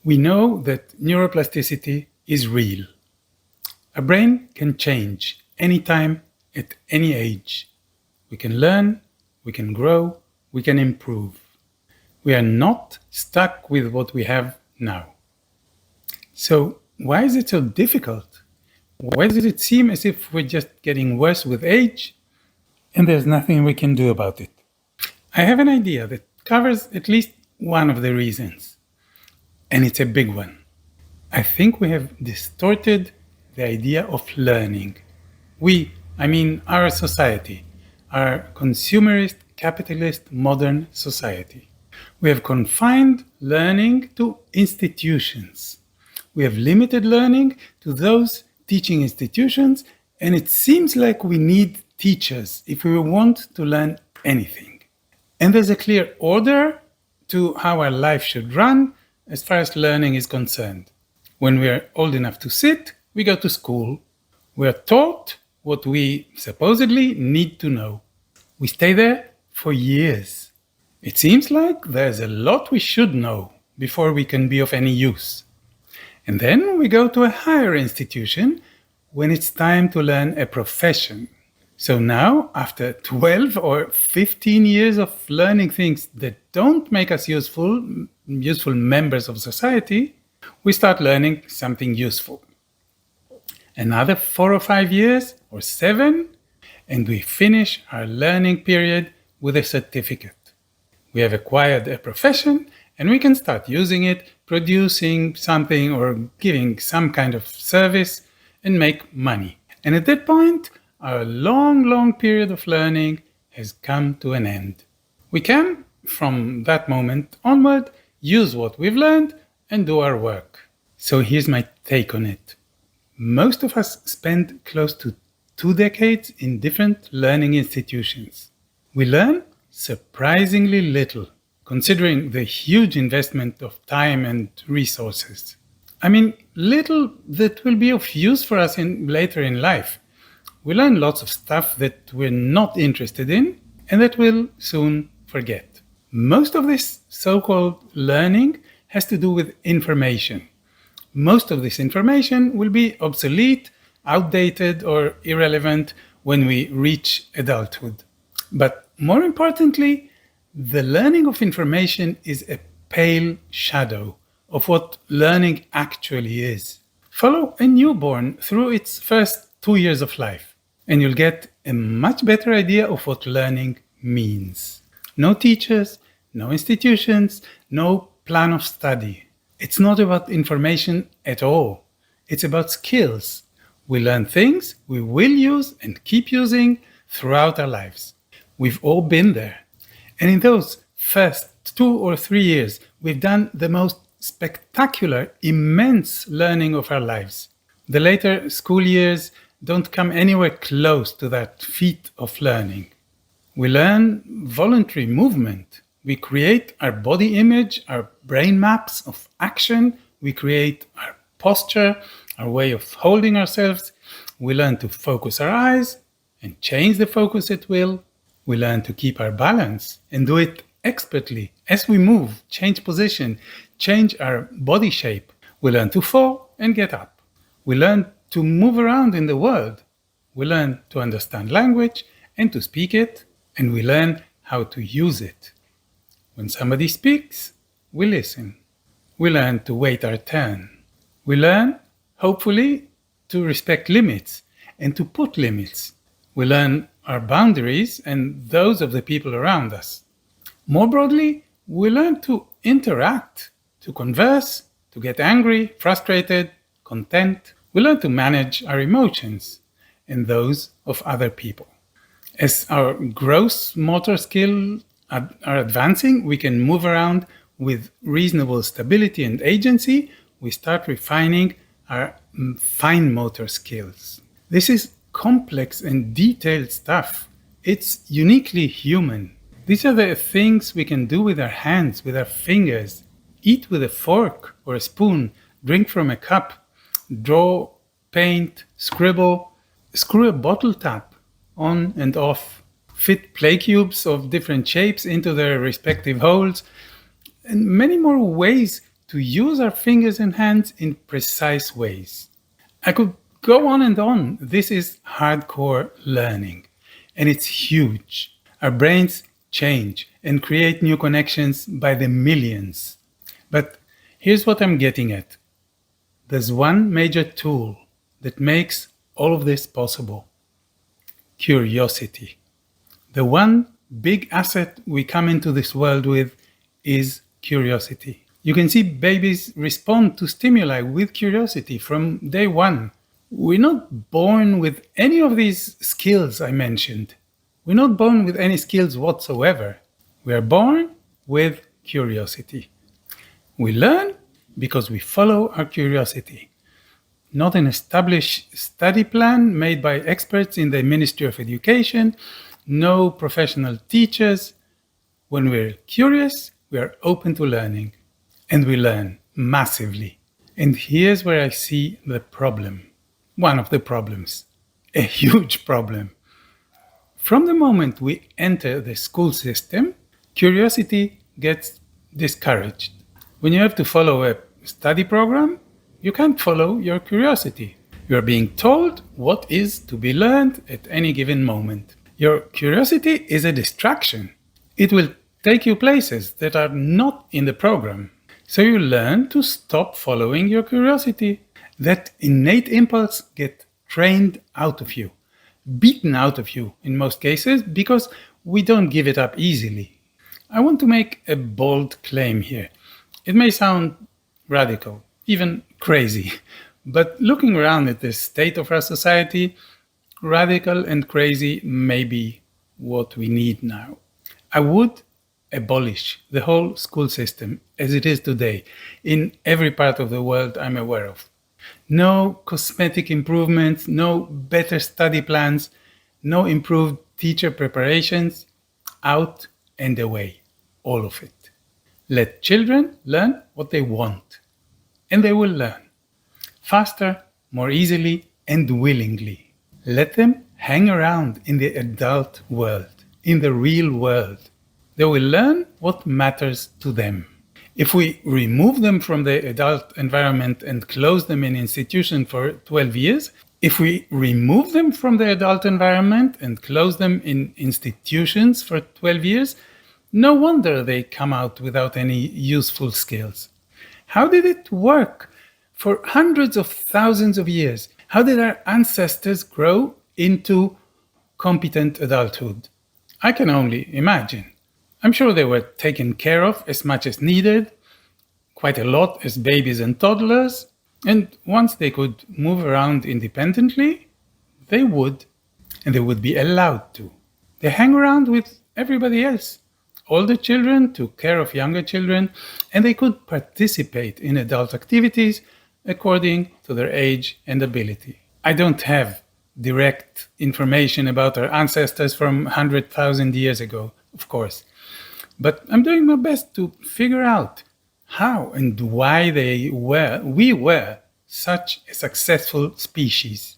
We know that neuroplasticity is real. A brain can change anytime, at any age. We can learn, we can grow, we can improve. We are not stuck with what we have now. So, why is it so difficult? Why does it seem as if we're just getting worse with age and there's nothing we can do about it? I have an idea that covers at least one of the reasons, and it's a big one. I think we have distorted the idea of learning. I mean our society, our consumerist, capitalist, modern society. We have confined learning to institutions. We have limited learning to those teaching institutions, and it seems like we need teachers if we want to learn anything. And there's a clear order to how our life should run as far as learning is concerned. When we are old enough to sit, we go to school. We are taught what we supposedly need to know. We stay there for years. It seems like there's a lot we should know before we can be of any use. And then we go to a higher institution when it's time to learn a profession. So now, after 12 or 15 years of learning things that don't make us useful members of society, we start learning something useful. Another 4 or 5 years or 7, and we finish our learning period with a certificate. We have acquired a profession and we can start using it, producing something or giving some kind of service and make money. And at that point, our long period of learning has come to an end. We can, from that moment onward, use what we've learned and do our work. So here's my take on it. Most of us spend close to 2 decades in different learning institutions. We learn surprisingly little, considering the huge investment of time and resources. I mean, little that will be of use for us later in life. We learn lots of stuff that we're not interested in and that we'll soon forget. Most of this so-called learning has to do with information. Most of this information will be obsolete, outdated, or irrelevant when we reach adulthood. But more importantly, the learning of information is a pale shadow of what learning actually is. Follow a newborn through its first 2 years of life, and you'll get a much better idea of what learning means. No teachers, no institutions, no plan of study. It's not about information at all. It's about skills. We learn things we will use and keep using throughout our lives. We've all been there. And in those first 2 or 3 years, we've done the most spectacular, immense learning of our lives. The later school years don't come anywhere close to that feat of learning. We learn voluntary movement. We create our body image, our brain maps of action. We create our posture, our way of holding ourselves. We learn to focus our eyes and change the focus at will. We learn to keep our balance and do it expertly as we move, change position, change our body shape. We learn to fall and get up. We learn to move around in the world. We learn to understand language and to speak it, and we learn how to use it. When somebody speaks, we listen. We learn to wait our turn. We learn, hopefully, to respect limits and to put limits. We learn our boundaries and those of the people around us. More broadly, we learn to interact, to converse, to get angry, frustrated, content. We learn to manage our emotions and those of other people. As our gross motor skills are advancing, we can move around with reasonable stability and agency. We start refining our fine motor skills. This is complex and detailed stuff. It's uniquely human. These are the things we can do with our hands, with our fingers. Eat with a fork or a spoon, drink from a cup, draw, paint, scribble, screw a bottle tap on and off, fit play cubes of different shapes into their respective holes, and many more ways to use our fingers and hands in precise ways. I could go on and on. This is hardcore learning, and it's huge. Our brains change and create new connections by the millions. But here's what I'm getting at. There's one major tool that makes all of this possible: curiosity. The one big asset we come into this world with is curiosity. You can see babies respond to stimuli with curiosity from day one. We're not born with any of these skills I mentioned. We're not born with any skills whatsoever. We are born with curiosity. We learn because we follow our curiosity. Not an established study plan made by experts in the Ministry of Education, no professional teachers. When we're curious, we are open to learning. And we learn massively. And here's where I see the problem. One of the problems. A huge problem. From the moment we enter the school system, curiosity gets discouraged. When you have to follow a study program, you can't follow your curiosity. You are being told what is to be learned at any given moment. Your curiosity is a distraction. It will take you places that are not in the program. So you learn to stop following your curiosity. That innate impulse gets trained out of you, beaten out of you in most cases, because we don't give it up easily. I want to make a bold claim here. It may sound radical, even crazy, but looking around at the state of our society, radical and crazy may be what we need now. I would abolish the whole school system as it is today in every part of the world I'm aware of. No cosmetic improvements, no better study plans, no improved teacher preparations, out and away, all of it. Let children learn what they want, and they will learn faster, more easily, and willingly. Let them hang around in the adult world, in the real world. They will learn what matters to them. If we remove them from the adult environment and close them in institution for 12 years, if we remove them from the adult environment and close them in institutions for 12 years, no wonder they come out without any useful skills. How did it work for hundreds of thousands of years? How did our ancestors grow into competent adulthood? I can only imagine. I'm sure they were taken care of as much as needed, quite a lot as babies and toddlers, and once they could move around independently, they would, and they would be allowed to. They hang around with everybody else. Older children took care of younger children, and they could participate in adult activities according to their age and ability. I don't have direct information about our ancestors from 100,000 years ago, of course. But I'm doing my best to figure out how and why we were such a successful species.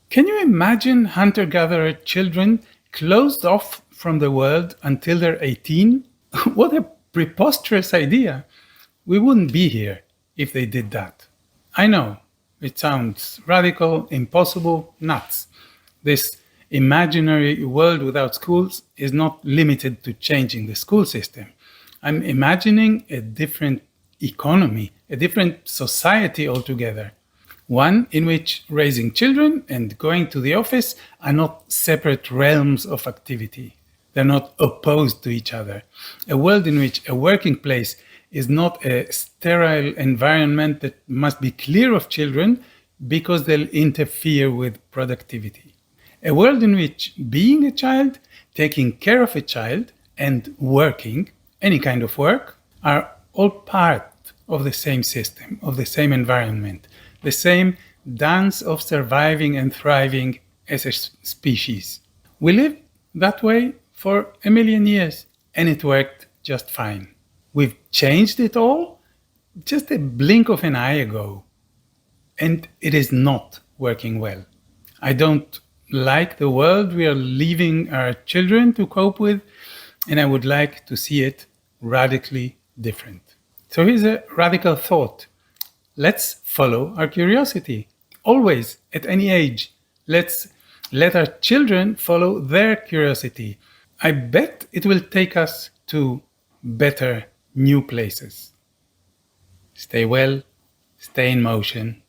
Can you imagine hunter-gatherer children closed off from the world until they're 18? What a preposterous idea. We wouldn't be here if they did that. I know, it sounds radical, impossible, nuts. This imaginary world without schools is not limited to changing the school system. I'm imagining a different economy, a different society altogether. One in which raising children and going to the office are not separate realms of activity. They're not opposed to each other. A world in which a working place is not a sterile environment that must be clear of children because they'll interfere with productivity. A world in which being a child, taking care of a child, and working, any kind of work, are all part of the same system, of the same environment, the same dance of surviving and thriving as a species. We lived that way for 1 million years, and it worked just fine. We've changed it all just a blink of an eye ago, and it is not working well. I don't like the world we are leaving our children to cope with, and I would like to see it radically different. So here's a radical thought. Let's follow our curiosity. Always, at any age. Let's let our children follow their curiosity. I bet it will take us to better new places. Stay well, stay in motion.